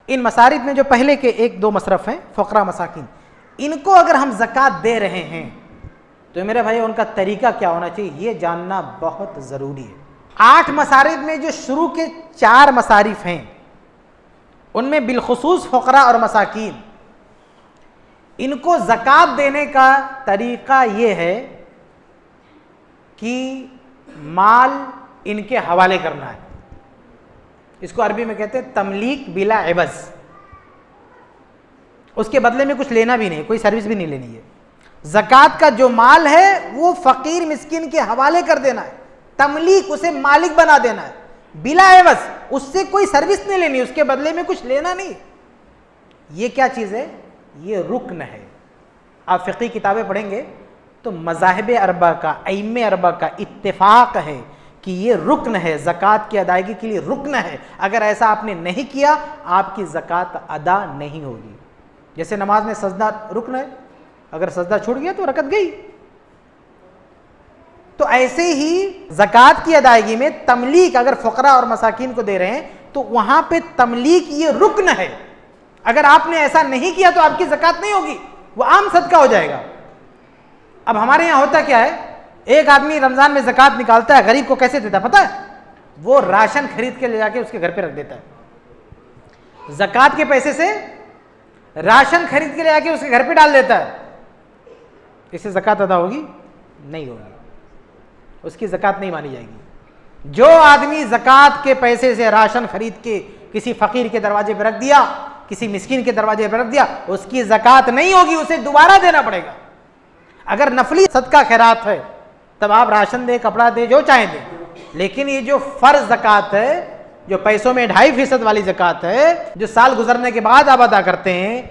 ان مصارف میں جو پہلے کے ایک دو مصرف ہیں فقراء مساکین، ان کو اگر ہم زکوٰۃ دے رہے ہیں تو میرے بھائی ان کا طریقہ کیا ہونا چاہیے یہ جاننا بہت ضروری ہے۔ 8 مصارف میں جو شروع کے 4 مصارف ہیں ان میں بالخصوص فقراء اور مساکین، ان کو زکوٰۃ دینے کا طریقہ یہ ہے کہ مال ان کے حوالے کرنا ہے۔ اس کو عربی میں کہتے ہیں تملیک بلا عوض، اس کے بدلے میں کچھ لینا بھی نہیں، کوئی سروس بھی نہیں لینی ہے۔ زکوٰۃ کا جو مال ہے وہ فقیر مسکین کے حوالے کر دینا ہے، تملیک، اسے مالک بنا دینا ہے بلا عوض، اس سے کوئی سروس نہیں لینی، اس کے بدلے میں کچھ لینا نہیں۔ یہ کیا چیز ہے؟ یہ رکن ہے۔ آپ فقہی کتابیں پڑھیں گے تو مذاہب اربعہ کا، ائمہ اربعہ کا اتفاق ہے کہ یہ رکن ہے، زکوٰۃ کی ادائیگی کے لیے رکن ہے۔ اگر ایسا آپ نے نہیں کیا آپ کی زکوٰۃ ادا نہیں ہوگی۔ جیسے نماز میں سجدہ رکن ہے، اگر سجدہ چھوٹ گیا تو رکعت گئی۔ تو ایسے ہی زکوٰۃ کی ادائیگی میں تملیک اگر فقراء اور مساکین کو دے رہے ہیں تو وہاں پہ تملیک یہ رکن ہے۔ اگر آپ نے ایسا نہیں کیا تو آپ کی زکوٰۃ نہیں ہوگی، وہ عام صدقہ ہو جائے گا۔ اب ہمارے یہاں ہوتا کیا ہے، ایک آدمی رمضان میں زکوٰۃ نکالتا ہے، غریب کو کیسے دیتا پتہ ہے؟ وہ راشن خرید کے لے جا کے اس کے گھر پہ رکھ دیتا ہے۔ زکوٰۃ کے پیسے سے راشن خرید کے لے جا کے اس کے گھر پہ ڈال دیتا ہے۔ اس سے زکوٰۃ ادا ہوگی؟ نہیں ہوگی، اس کی زکوٰۃ نہیں مانی جائے گی۔ جو آدمی زکوٰۃ کے پیسے سے راشن خرید کے کسی فقیر کے دروازے پہ رکھ دیا، کسی مسکین کے دروازے پہ رکھ دیا، اس کی زکوٰۃ نہیں ہوگی، اسے دوبارہ دینا پڑے گا۔ اگر نفلی صدقہ خیرات ہے تب آپ راشن دیں، کپڑا دیں، جو چاہیں دیں، لیکن یہ جو فرض زکوٰۃ ہے، جو پیسوں میں 2.5% والی زکوٰۃ ہے، جو سال گزرنے کے بعد آپ ادا کرتے ہیں،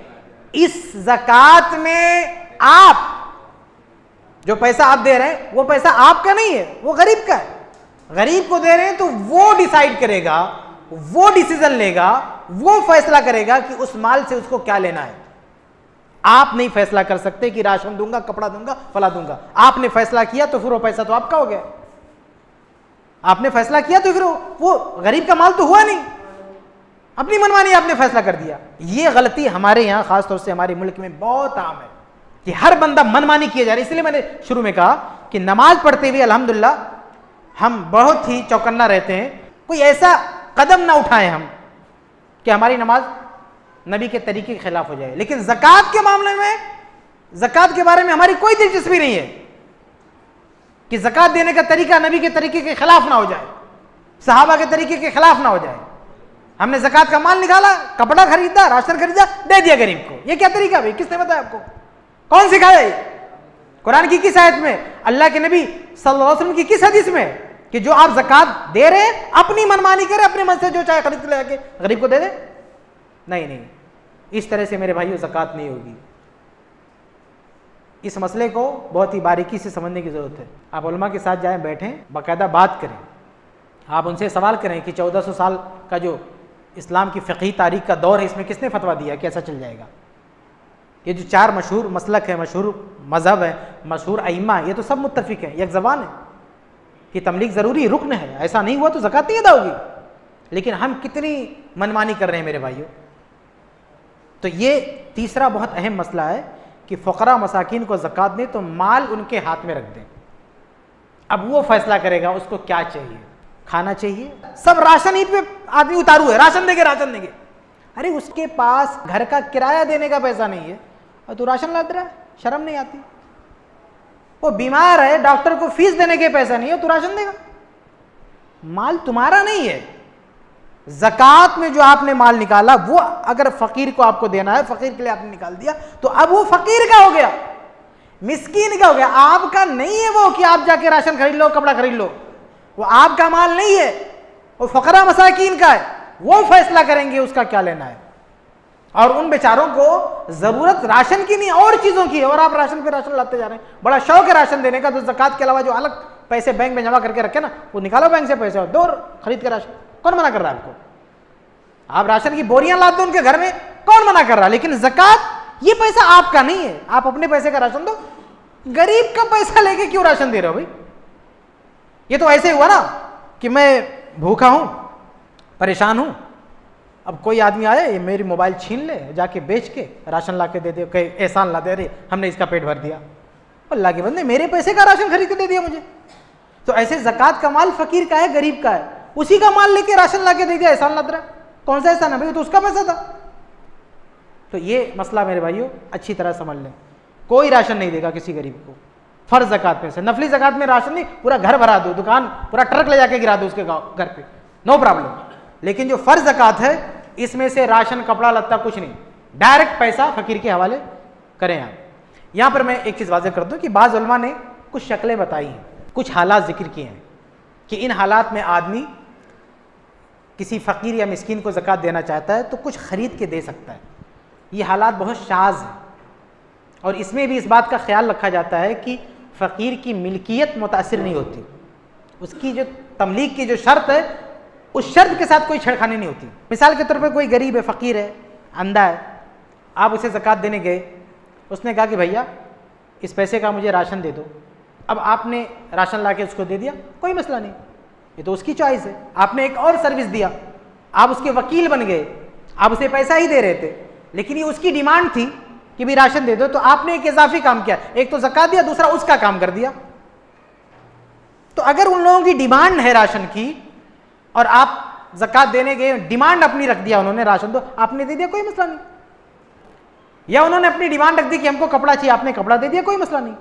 اس زکوٰۃ میں آپ جو پیسہ آپ دے رہے ہیں وہ پیسہ آپ کا نہیں ہے، وہ غریب کا ہے۔ غریب کو دے رہے ہیں تو وہ ڈیسائیڈ کرے گا، وہ ڈیسیزن لے گا، وہ فیصلہ کرے گا کہ اس مال سے اس کو کیا لینا ہے۔ آپ نہیں فیصلہ کر سکتے کہ راشن دوں گا، کپڑا دوں گا، فلاں دوں گا۔ آپ نے فیصلہ کیا تو پھر وہ پیسہ تو آپ کا ہو گیا۔ آپ نے فیصلہ کیا تو پھر وہ غریب کا مال تو ہوا نہیں، اپنی منمانی آپ نے فیصلہ کر دیا۔ یہ غلطی ہمارے یہاں خاص طور سے ہمارے ملک میں بہت عام ہے کہ ہر بندہ منمانی کیا جا رہا ہے۔ اس لیے میں نے شروع میں کہا کہ نماز پڑھتے ہوئے الحمدللہ ہم بہت ہی چوکنا رہتے ہیں، کوئی ایسا قدم نہ اٹھائیں ہم کہ ہماری نماز نبی کے طریقے کے خلاف ہو جائے۔ لیکن زکوٰۃ کے معاملے میں، زکوٰۃ کے بارے میں ہماری کوئی دلچسپی نہیں ہے کہ زکوٰۃ دینے کا طریقہ نبی کے طریقے کے خلاف نہ ہو جائے، صحابہ کے طریقے کے خلاف نہ ہو جائے۔ ہم نے زکوٰۃ کا مال نکالا، کپڑا خریدا، راشن خریدا، دے دیا غریب کو، یہ کیا طریقہ بھائی؟ کس نے بتایا آپ کو؟ کون سکھایا یہ؟ قرآن کی کس آیت میں؟ اللہ کے نبی صلی اللہ علیہ وسلم کی کس حدیث میں کہ جو آپ زکوٰۃ دے رہے ہیں اپنی منمانی کرے، اپنے من سے جو چاہے خرید کے لے کے غریب کو دے دے؟ نہیں، اس طرح سے میرے بھائیو زکوٰۃ نہیں ہوگی۔ اس مسئلے کو بہت ہی باریکی سے سمجھنے کی ضرورت ہے۔ آپ علماء کے ساتھ جائیں، بیٹھیں، باقاعدہ بات کریں، آپ ان سے سوال کریں کہ 1400 سال کا جو اسلام کی فقہی تاریخ کا دور ہے اس میں کس نے فتویٰ دیا، کیسا چل جائے گا؟ یہ جو 4 مشہور مسلک ہے، مشہور مذہب ہے، مشہور ائمہ، یہ تو سب متفق ہیں، یک زبان ہے کہ تملیک ضروری رکن ہے، ایسا نہیں ہوا تو زکوٰۃ نہیں ادا ہوگی۔ لیکن ہم کتنی منمانی کر رہے ہیں میرے بھائیوں۔ تو یہ تیسرا بہت اہم مسئلہ ہے کہ فقراء مساکین کو زکوٰۃ دیں تو مال ان کے ہاتھ میں رکھ دیں، اب وہ فیصلہ کرے گا اس کو کیا چاہیے، کھانا چاہیے۔ سب راشن ہی پہ آدمی اتارو ہے، راشن دیں گے، راشن دیں گے۔ ارے اس کے پاس گھر کا کرایہ دینے کا پیسہ نہیں ہے اور تو راشن لا رہا ہے، شرم نہیں آتی؟ وہ بیمار ہے، ڈاکٹر کو فیس دینے کے پیسہ نہیں ہے، تو راشن دے گا؟ مال تمہارا نہیں ہے۔ زکوٰۃ میں جو آپ نے مال نکالا وہ اگر فقیر کو آپ کو دینا ہے، فقیر کے لیے آپ نے نکال دیا تو اب وہ فقیر کا ہو گیا، مسکین کا ہو گیا، آپ کا نہیں ہے وہ کہ آپ جا کے راشن خرید لو، کپڑا خرید لو، وہ آپ کا مال نہیں ہے، وہ فقراء مساکین کا ہے، وہ فیصلہ کریں گے اس کا کیا لینا ہے۔ اور ان بیچاروں کو ضرورت راشن کی نہیں اور چیزوں کی ہے، اور آپ راشن پہ راشن لاتے جا رہے ہیں۔ بڑا شوق ہے راشن دینے کا، تو زکوٰۃ کے علاوہ جو الگ پیسے بینک میں جمع کر کے رکھے نا، وہ نکالو بینک سے پیسے اور دو خرید کے راشن۔ کون منع کر رہا ہے آپ کو؟ آپ راشن کی بوریاں لاتے ان کے گھر میں، کون منع کر رہا ہے؟ لیکن زکوٰۃ یہ پیسہ آپ کا نہیں ہے، آپ اپنے پیسے کا راشن دو۔ غریب کا پیسہ لے کے کیوں راشن دے رہے ہو بھائی؟ یہ تو ایسے ہوا نا کہ میں بھوکا ہوں، پریشان ہوں، اب کوئی آدمی آیا یہ میری موبائل چھین لے جا کے بیچ کے راشن لا کے دے دے کہ احسان لا دے رہے ہم نے اس کا پیٹ بھر دیا، اللہ کے بندے میرے پیسے کا راشن خرید کے دے دیا مجھے. تو ایسے زکوٰۃ کا مال فقیر کا ہے، غریب کا ہے، اسی کا مال لے کے راشن لا کے دے دیا، احسان لاد رہا. کون سا احسان ہے بھائی؟ تو اس کا پیسہ تھا. تو یہ مسئلہ میرے بھائیوں اچھی طرح سمجھ لیں. کوئی راشن نہیں دے گا کسی غریب کو فرض زکوٰۃ میں سے. نفلی زکوٰۃ میں راشن نہیں، پورا گھر بھرا دو، دکان پورا ٹرک لے جا کے گرا دو اس کے گھر پہ، نو پرابلم. لیکن جو فرض زکوٰۃ ہے اس میں سے راشن کپڑا لتا کچھ نہیں، ڈائریکٹ پیسہ فقیر کے حوالے کریں آپ. یہاں پر میں ایک چیز واضح کر دوں کہ بعض علماء نے کچھ شکلیں بتائی ہیں، کچھ حالات ذکر کیے ہیں کہ ان حالات میں آدمی کسی فقیر یا مسکین کو زکوٰۃ دینا چاہتا ہے تو کچھ خرید کے دے سکتا ہے. یہ حالات بہت شاذ ہیں اور اس میں بھی اس بات کا خیال رکھا جاتا ہے کہ فقیر کی ملکیت متاثر نہیں ہوتی، اس کی جو تملیک کی جو شرط ہے اس شرط کے ساتھ کوئی چھیڑخانی نہیں ہوتی. مثال کے طور پہ کوئی غریب ہے، فقیر ہے، اندھا ہے، آپ اسے زکوٰۃ دینے گئے، اس نے کہا کہ بھیا اس پیسے کا مجھے راشن دے دو. اب آپ نے راشن لا کے اس کو دے دیا، کوئی مسئلہ نہیں، یہ تو اس کی چوائس ہے. آپ نے ایک اور سروس دیا، آپ اس کے وکیل بن گئے، آپ اسے پیسہ ہی دے رہے تھے لیکن یہ اس کی ڈیمانڈ تھی کہ بھی راشن دے دو، تو آپ نے ایک اضافی کام کیا، ایک تو زکوٰۃ دیا، دوسرا اس کا کام کر دیا. تو اگر ان لوگوں کی ڈیمانڈ ہے راشن کی اور آپ زکوٰۃ دینے گئے، ڈیمانڈ اپنی رکھ دیا انہوں نے، راشن دو، آپ نے دے دیا، کوئی مسئلہ نہیں. یا انہوں نے اپنی ڈیمانڈ رکھ دی کہ ہم کو کپڑا چاہیے، آپ نے کپڑا دے دیا، کوئی مسئلہ نہیں.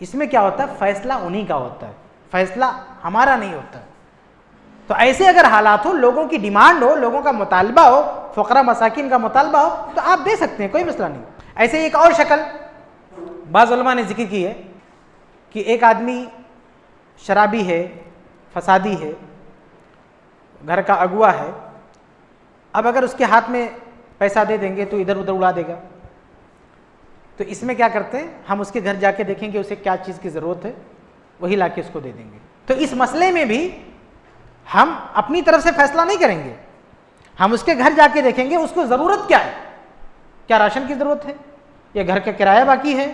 اس میں کیا ہوتا ہے؟ فیصلہ انہی کا ہوتا ہے، فیصلہ ہمارا نہیں ہوتا ہے. تو ایسے اگر حالات ہو، لوگوں کی ڈیمانڈ ہو، لوگوں کا مطالبہ ہو، فقراء مساکین کا مطالبہ ہو، تو آپ دے سکتے ہیں، کوئی مسئلہ نہیں. ایسے ایک اور شکل بعض علماء نے ذکر کی ہے کہ ایک آدمی شرابی ہے، فسادی ہے، گھر کا اغوا ہے. اب اگر اس کے ہاتھ میں پیسہ دے دیں گے تو ادھر ادھر اڑا دے گا. تو اس میں کیا کرتے ہیں، ہم اس کے گھر جا کے دیکھیں گے اسے کیا چیز کی ضرورت ہے، وہی لا کے اس کو دے دیں گے. تو اس مسئلے میں بھی ہم اپنی طرف سے فیصلہ نہیں کریں گے، ہم اس کے گھر جا کے دیکھیں گے اس کو ضرورت کیا ہے، کیا راشن کی ضرورت ہے، یا گھر کا کرایہ باقی ہے،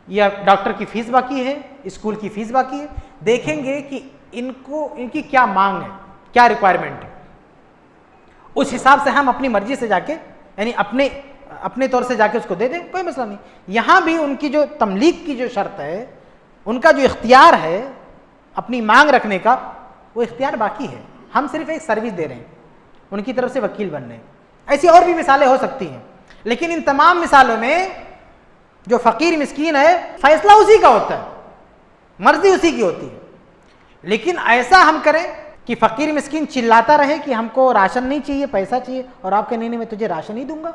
یا ڈاکٹر کی فیس باقی ہے، اسکول کی فیس باقی ہے. دیکھیں گے کہ ان کی کیا مانگ ہے، کیا ریکوائرمنٹ ہے. اس حساب سے ہم اپنی مرضی سے جا کے، یعنی اپنے طور سے جا کے اس کو دے دیں، کوئی مسئلہ نہیں. یہاں بھی ان کی جو تملیک کی جو شرط ہے، ان کا جو اختیار ہے اپنی مانگ رکھنے کا، وہ اختیار باقی ہے. ہم صرف ایک سروس دے رہے ہیں، ان کی طرف سے وکیل بن رہے ہیں. ایسی اور بھی مثالیں ہو سکتی ہیں، لیکن ان تمام مثالوں میں جو فقیر مسکین ہے فیصلہ اسی کا ہوتا ہے، مرضی اسی کی ہوتی ہے. لیکن ایسا ہم کریں کہ فقیر مسکین چلاتا رہے کہ ہم کو راشن نہیں چاہیے، پیسہ چاہیے، اور آپ کے نہیں میں تجھے راشن نہیں دوں گا،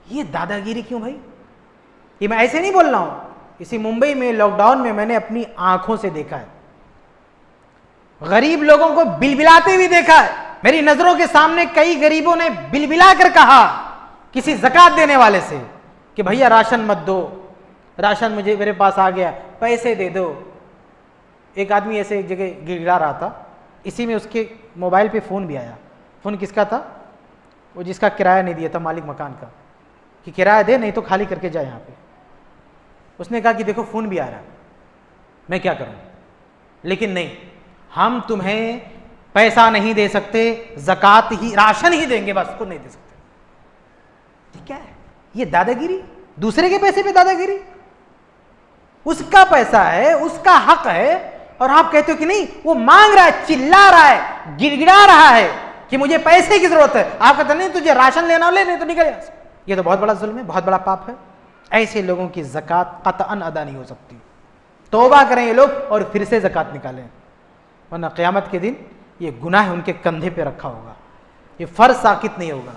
یہ دادا گیری کیوں بھائی؟ یہ میں ایسے نہیں بول رہا ہوں. اسی ممبئی میں لاک ڈاؤن میں نے اپنی آنکھوں سے دیکھا ہے، غریب لوگوں کو بلبلاتے ہوئے دیکھا ہے. میری نظروں کے سامنے کئی غریبوں نے بلبلا کر کہا کسی زکوٰۃ دینے والے سے کہ بھیا راشن مت دو، راشن میرے پاس آ گیا، پیسے دے دو. ایک آدمی ایسے ایک جگہ گڑگڑا رہا تھا، اسی میں اس کے موبائل پہ فون بھی آیا. فون کس کا تھا؟ وہ جس کا کرایہ نہیں دیا تھا، مالک مکان کا، کہ کرایہ دے نہیں تو خالی کر کے جائے یہاں پہ. اس نے کہا کہ دیکھو فون بھی آ رہا ہے، میں کیا کروں؟ لیکن نہیں، ہم تمہیں پیسہ نہیں دے سکتے، زکوٰۃ ہی، راشن ہی دیں گے، بس کو نہیں دے سکتے. کیا ہے یہ دادا گیری؟ دوسرے کے پیسے پہ دادا گیری؟ اس کا پیسہ ہے، اس کا حق ہے، اور آپ کہتے ہو کہ نہیں، وہ مانگ رہا ہے، چلا رہا ہے، گڑ گڑا رہا ہے کہ مجھے پیسے کی ضرورت ہے، آپ کہتے نہیں تجھے راشن لینا ہو لے، نہیں تو نکل جا. یہ تو بہت بڑا ظلم ہے، بہت بڑا پاپ ہے. ایسے لوگوں کی زکوٰۃ قطعاً ادا نہیں ہو سکتی. توبہ کریں یہ لوگ اور پھر سے زکوٰۃ نکالیں، ورنہ قیامت کے دن یہ گناہ ان کے کندھے پہ رکھا ہوگا، یہ فرض ساقط نہیں ہوگا.